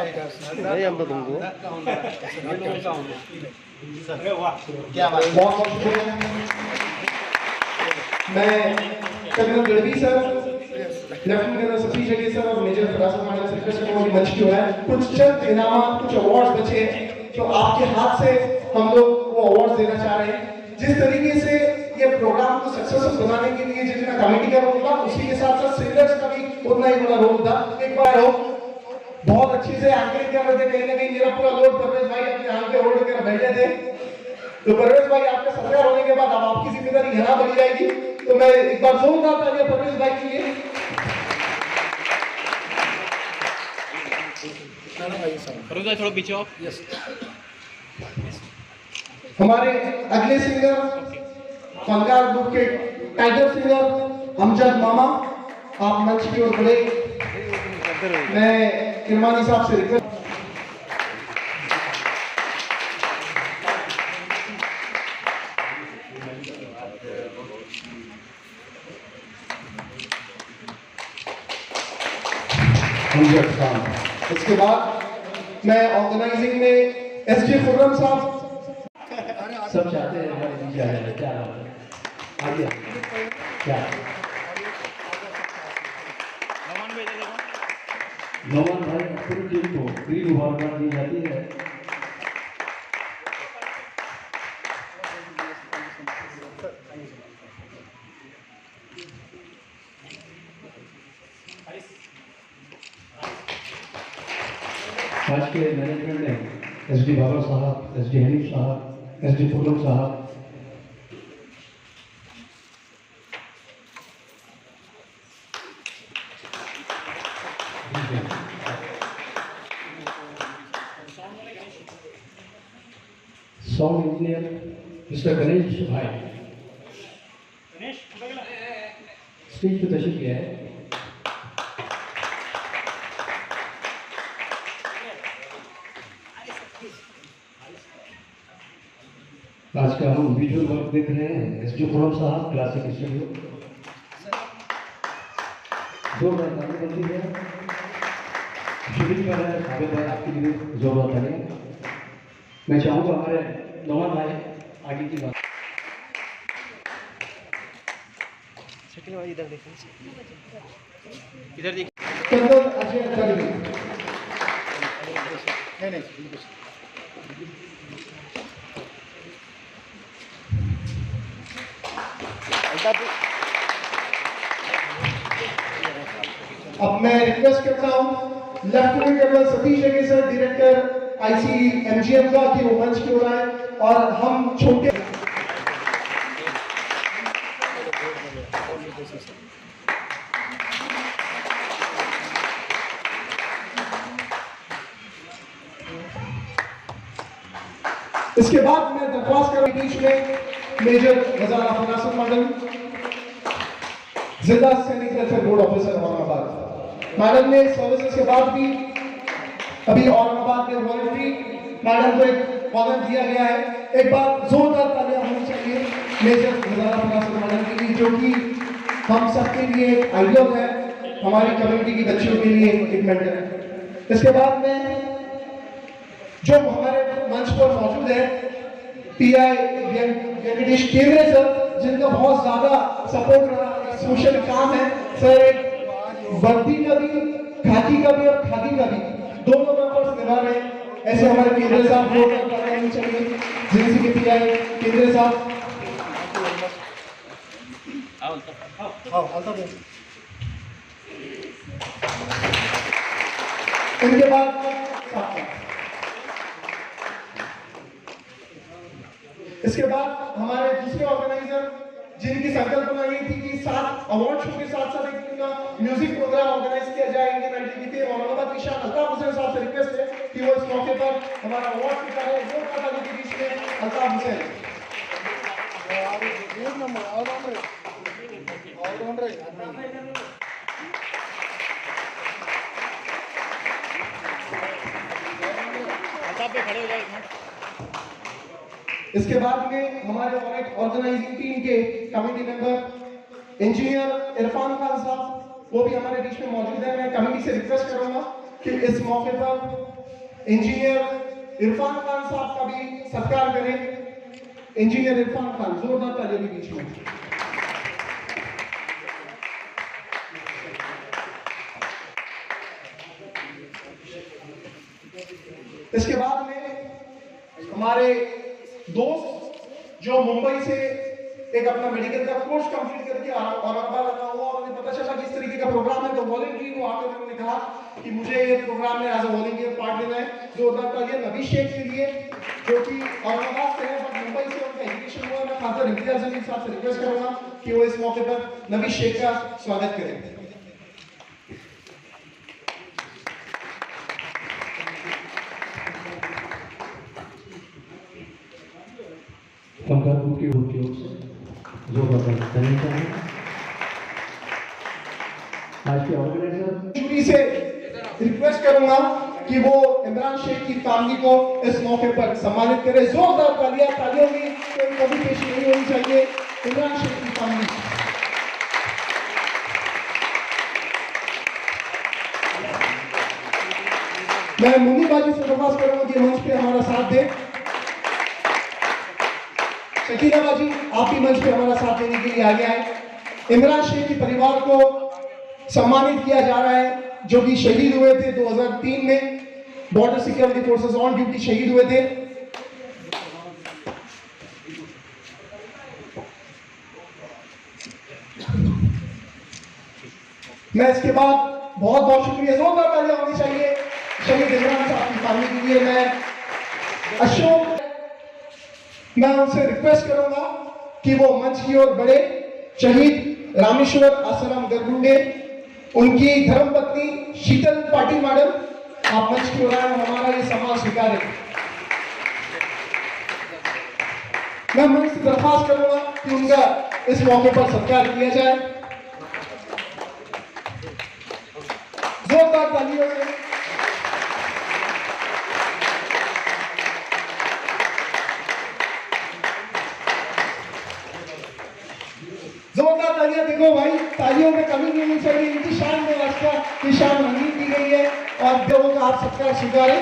नहीं हम तो तुमको क्या बात मैं colonel Gadhvi sir, lieutenant colonel Satish Jagi sir और मेजर फराज मैडम से रिक्वेस्ट करूंगा कि मंच की ओर आए। कुछ चंद इनामात, कुछ अवार्ड्स बचे हैं तो आपके हाथ से हम लोग वो अवार्ड्स देना चाह रहे हैं। जिस तरीके से ये प्रोग्राम को सक्सेसफुल बनाने के लिए जितना कमेटी का रोल था, उसी के साथ साथ सिंगर्स का भी उतना ही बड़ा रोल था। एक बार हो बहुत अच्छे से एंकरिंग कर रहे थे, कहीं ना कहीं मेरा पूरा लोड परवेज भाई अपने आंख पे होल्ड करके बैठे थे। तो परवेज भाई आपका सत्यार होने के बाद अब आपकी जिम्मेदारी यहाँ बनी जाएगी, तो मैं एक बार जोरदार तालियां परवेज भाई के लिए। थोड़ा पीछे आओ। हमारे अगले सिंगर फनकार ग्रुप के टाइगर सिंगर अमजद मामा, आप मंच की ओर बढ़े। मैं किरमानी साहब से रिक्वेस्ट इसके बाद मैं ऑर्गेनाइजिंग में एसजे खुर्रम साहब सब चाहते हैं हमारे बीच आ जाए, क्या आगे क्या नौमान भाई पूरी टीम को ग्रीन मुबारकबाद दी जाती है। आज के मैनेजमेंट ने एसडी बाबा साहब, एसडी हनीफ साहब, एसडी खुर्रम साहब, साउंड इंजीनियर मिस्टर गणेश भाई स्टेज पे तशरीफ किया है। आज का हम विजुअल वर्क देख रहे हैं एसडी खुर्रम साहब, क्लासिक स्टूडियो। जोरदार ताली बनती है, शुरू कर रहे हैं आगे भाई आपके लिए जोरदार ताली। मैं चाहूँगा हमारे नौमान भाई आगे की बात। इधर देखिए, इधर देखिए। कर्नल अजय गढ़वी। अब मैं रिक्वेस्ट करता हूं lieutenant colonel Satish Jagi sir, director ICMGM का, कि वो मंच की ओर आए और हम छोटे इसके बाद मैं दरख्वास्त कर बीच में मेजर नजारा फरासत मैडम, जिला सैनिक welfare board officer Aurangabad. Madam ने सर्विसेज के बाद भी अभी औरंगाबाद में वॉलंटरी मैडम को एक पदक दिया गया है। एक बार जोरदार तालियां होनी चाहिए मेजर नजारा फरासत मैडम के लिए, जो कि हम सबके लिए एक आइडियल है, हमारी कम्युनिटी की बच्चियों के लिए एक मेंटर है। इसके बाद में जो हमारे मंच पर मौजूद है PI वेंकटेश केंद्रे सर, जिनका बहुत ज्यादा सपोर्ट रहा, सोशल काम है सर, एक वर्दी का भी, खाकी का भी और खादी का भी दोनों मेंबर्स निभा रहे हैं। ऐसे हमारे केंद्रे साहब को करना चाहिए, जिनसे के PI केंद्रे साहब। इनके बाद इसके बाद हमारे दूसरे ऑर्गेनाइजर, जिनकी संकल्पना ये थी कि 7 अवार्ड शो के साथ साथ एक म्यूजिक प्रोग्राम ऑर्गेनाइज किया जाए इंडियन आइडल के, औरंगाबाद की शान अल्ताफ हुसैन साहब से रिक्वेस्ट है कि वो इस मौके पर हमारा अवार्ड दिखा रहे हैं। जो पता के बीच में अल्ताफ हुसैन खड़े हो जाए। इसके बाद में हमारे ऑर्गेनाइजिंग टीम के committee member engineer Irfan Khan साहब, वो भी हमारे बीच में मौजूद है। मैं कमेटी से रिक्वेस्ट करूंगा कि इस मौके पर इंजीनियर इरफान खान साहब का भी सत्कार करें। इंजीनियर इरफान खान, जोरदार तालियों के बीच में। इसके बाद में हमारे दोस्त जो मुंबई से एक अपना मेडिकल का कोर्स कंप्लीट करके औरंगाबाद आना हुआ और उन्हें पता चला कि इस तरीके का प्रोग्राम है, तो वॉलंटियरी को आकर उन्होंने कहा कि मुझे ये प्रोग्राम में एज अ वॉलंटियर पार्ट लेना है। जोरदार तालियां नबी शेख के लिए, जो कि औरंगाबाद से है बट मुंबई से उनका एजुकेशन हुआ। मैं खासकर इम्तियाज अली साहब से रिक्वेस्ट करूंगा कि वो इस मौके पर नबी शेख का स्वागत करें। पंकज ग्रुप की ओर से जो करना चाहिए। आज के ऑर्गेनाइजर जूरी से रिक्वेस्ट करूंगा कि वो इमरान शेख की फैमिली को इस मौके पर सम्मानित करें। जोरदार तालियां, तालियों की कोई कभी पेशी नहीं होनी चाहिए। इमरान शेख की फैमिली। मैं मुन्नी बाजी से दरख्वास्त करूंगा कि मंच पे हमारा साथ दे। शकीला बाजी, आप भी मंच पे हमारा साथ देने के लिए आगे आए। इमरान शेख के परिवार को सम्मानित किया जा रहा है, जो कि शहीद हुए थे 2003 में, border security forces on duty शहीद हुए थे। मैं इसके बाद बहुत बहुत शुक्रिया, जोरदार तालियां होनी चाहिए शहीद इमरान साहब की फैमिली के लिए। मैं उनसे रिक्वेस्ट करूंगा कि वो मंच की ओर बढ़े। शहीद रामेश्वर आसाराम गरगुंडे, उनकी धर्मपत्नी शीतल पाटिल मैडम, आप मंच की ओर आए, हमारा ये सम्मान स्वीकारें। मैं मंच से दरख्वास्त करूंगा कि उनका इस मौके पर सत्कार किया जाए। जोरदार तालियों से जोरदार तालियां। देखो भाई, तालियों में कमी नहीं होनी चाहिए। इनकी शान में राष्ट्र की शान रंगीन की गई है और देवों का आप सत्कार स्वीकारें।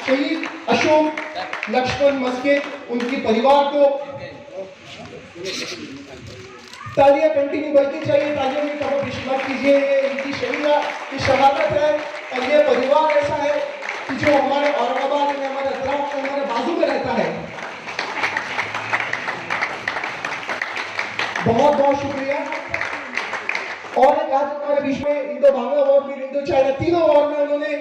शहीद अशोक लक्ष्मण मस्के, उनके परिवार को तालियां कंटिन्यू बढ़नी चाहिए। तालियों में कम मत कीजिए। ये इनकी शहीदा की शहादत है और ये परिवार ऐसा है कि जो हमारे औरंगाबाद में, हमारे अतराफ में, हमारे बाजू में रहता है। बहुत बहुत शुक्रिया। और एक आज हमारे बीच में इंडो बांग्ला वॉर में, इंडो चाइना, तीनों वॉर में उन्होंने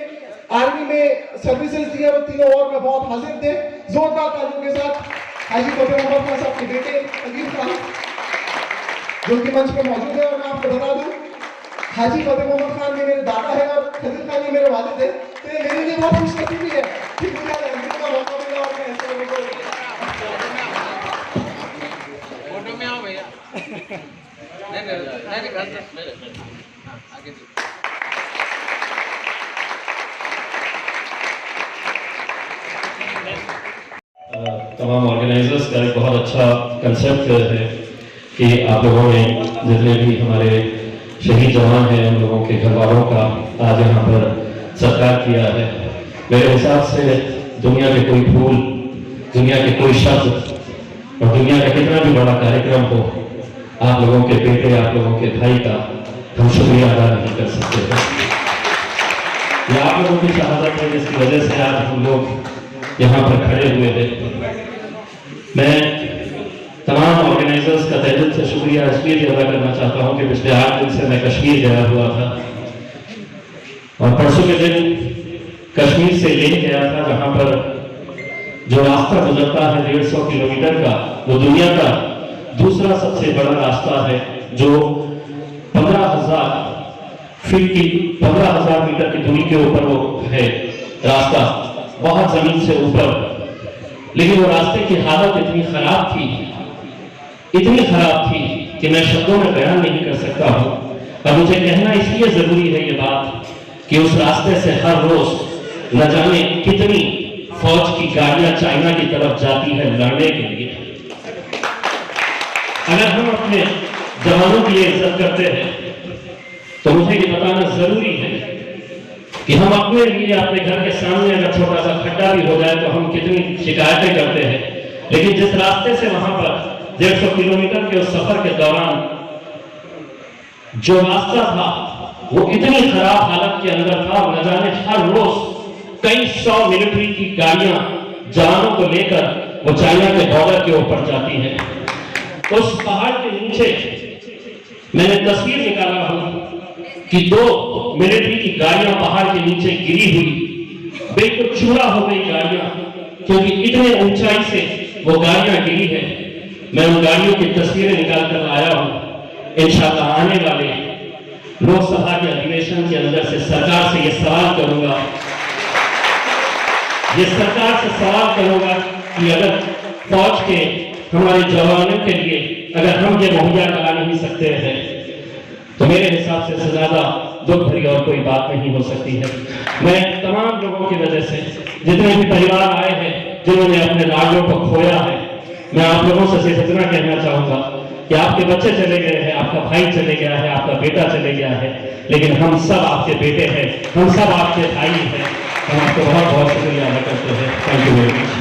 आर्मी में सर्विसेज दी और तीनों वॉर में बहुत हाजिर थे। जोरदार तालियों के साथ हाजी फतेह मोहम्मद खान साहब के बेटे अजीब खान, जो कि मंच पे मौजूद है। और मैं आपको बता दूं, हाजी फतेह मोहम्मद खान ये मेरे दादा है और खलील खान ये मेरे वालिद है। तो ये मेरे लिए बहुत खुशनसीबी है कि मुझे का मौका मिला और मैं ऐसे लोगों को फोटो में आओ भैया। नहीं आगे तमाम ऑर्गेनाइजर्स का एक बहुत अच्छा कंसेप्ट है कि आप लोगों ने जितने भी हमारे शहीद जवान हैं उन लोगों के घर वालों का आज यहाँ पर सत्कार किया है। मेरे हिसाब से दुनिया के कोई फूल, दुनिया के कोई शब्द और दुनिया का कितना भी बड़ा कार्यक्रम हो, आप लोगों के बेटे, आप लोगों के भाई का हम शुक्रिया अदा नहीं कर सकते हैं। ये आप लोगों की शहादत है जिसकी वजह से आज हम लोग यहाँ पर खड़े हुए हैं। मैं तमाम ऑर्गेनाइजर्स का तहे दिल से शुक्रिया इसलिए अदा करना चाहता हूँ कि पिछले 8 दिन से मैं कश्मीर गया हुआ था और परसों के दिन कश्मीर से लेह गया था, जहाँ पर जो रास्ता गुजरता है 150 किलोमीटर का, वो दुनिया का दूसरा सबसे बड़ा रास्ता है, जो 15,000 फीट की 15,000 मीटर की दूरी के ऊपर वो है रास्ता, बहुत जमीन से ऊपर। लेकिन वो रास्ते की हालत इतनी खराब थी कि मैं शब्दों में बयान नहीं कर सकता हूँ। और मुझे कहना इसलिए जरूरी है ये बात कि उस रास्ते से हर रोज न जाने कितनी फौज की गाड़ियां चाइना की तरफ जाती है लड़ने के लिए। अगर हम अपने जवानों की इज्जत करते हैं तो मुझे ये बताना जरूरी है कि हम अपने लिए अपने घर के सामने अगर छोटा सा खड्डा भी हो जाए तो हम कितनी शिकायतें करते हैं, लेकिन जिस रास्ते से वहां पर 150 किलोमीटर के उस सफर के दौरान जो रास्ता था वो इतनी खराब हालत के अंदर था, न जाने हर रोज कई 100 मिलिट्री की गाड़ियां जवानों को लेकर वो चाइना के बॉर्डर के ऊपर जाती हैं। उस पहाड़ के नीचे मैंने तस्वीर निकाला हूं कि 2 मिलिट्री की गाड़ियां पहाड़ के नीचे गिरी हुई, बिल्कुल चूरा हो गई गाड़ियां, क्योंकि इतने ऊंचाई से वो गाड़ियां गिरी है। मैं उन गाड़ियों की तस्वीरें निकाल कर लाया हूं। इंशाअल्लाह आने वाले लोकसभा के अधिवेशन के अंदर से सरकार से ये सवाल करूंगा, कि अगर फौज के हमारे जवानों के लिए अगर हम ये मुहैया करा नहीं सकते हैं तो मेरे हिसाब से इससे ज्यादा दुख भरी और कोई बात नहीं हो सकती है। मैं तमाम लोगों की वजह से, जितने भी परिवार आए हैं जिन्होंने अपने लाडों को खोया है, मैं आप लोगों से सिर्फ इतना कहना चाहूंगा कि आपके बच्चे चले गए हैं, आपका भाई चले गया है, आपका बेटा चले गया है, लेकिन हम सब आपके बेटे हैं, हम सब आपके भाई हैं। हम आपको बहुत बहुत शुक्रिया अदा करते हैं। Thank you very much.